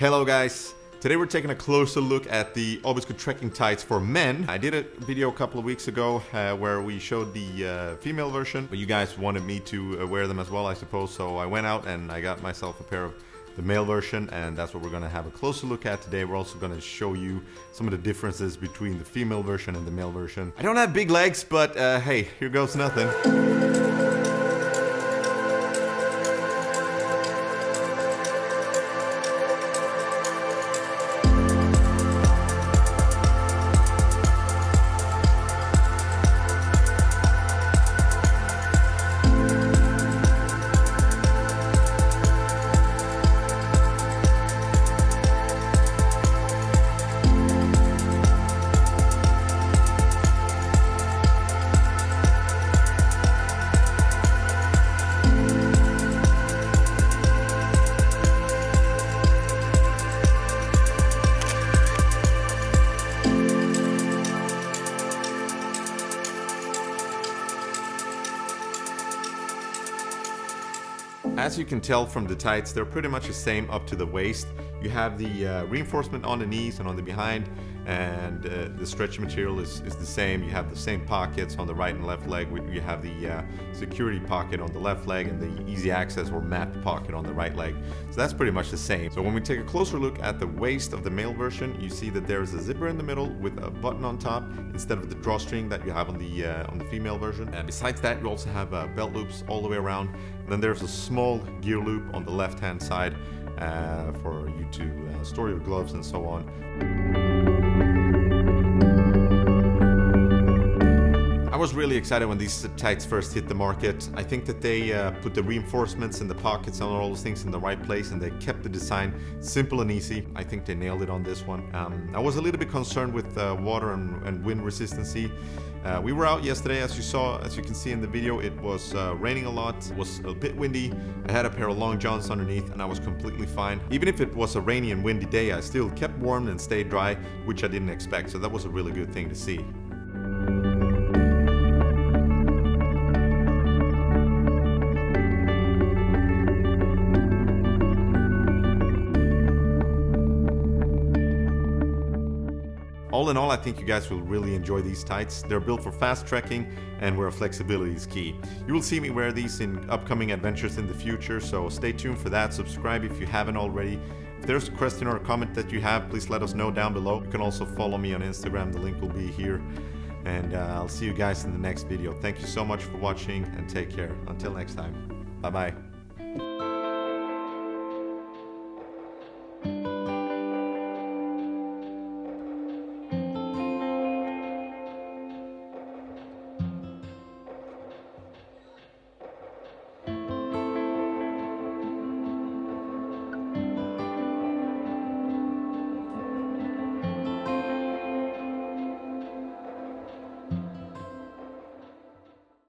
Hello guys! Today we're taking a closer look at the Abisko trekking tights for men. I did a video a couple of weeks ago where we showed the female version, but you guys wanted me to wear them as well, I suppose, so I went out and I got myself a pair of the male version, and that's what we're going to have a closer look at today. We're also going to show you some of the differences between the female version and the male version. I don't have big legs, but hey, here goes nothing. As you can tell from the tights, they're pretty much the same up to the waist. You have the reinforcement on the knees and on the behind, and the stretch material is the same. You have the same pockets on the right and left leg. You have the security pocket on the left leg and the easy access or mat pocket on the right leg. So that's pretty much the same. So when we take a closer look at the waist of the male version, you see that there's a zipper in the middle with a button on top instead of the drawstring that you have on the female version. And besides that, you also have belt loops all the way around. And then there's a small gear loop on the left hand side for you to store your gloves and so on. I was really excited when these tights first hit the market. I think that they put the reinforcements and the pockets and all those things in the right place, and they kept the design simple and easy. I think they nailed it on this one. I was a little bit concerned with water and wind resistancy. We were out yesterday, as you can see in the video. It was raining a lot, it was a bit windy. I had a pair of long johns underneath and I was completely fine. Even if it was a rainy and windy day, I still kept warm and stayed dry, which I didn't expect, so that was a really good thing to see. All in all, I think you guys will really enjoy these tights. They're built for fast trekking and where flexibility is key. You will see me wear these in upcoming adventures in the future, so stay tuned for that. Subscribe if you haven't already. If there's a question or a comment that you have, please let us know down below. You can also follow me on Instagram, the link will be here. And I'll see you guys in the next video. Thank you so much for watching and take care. Until next time, bye bye.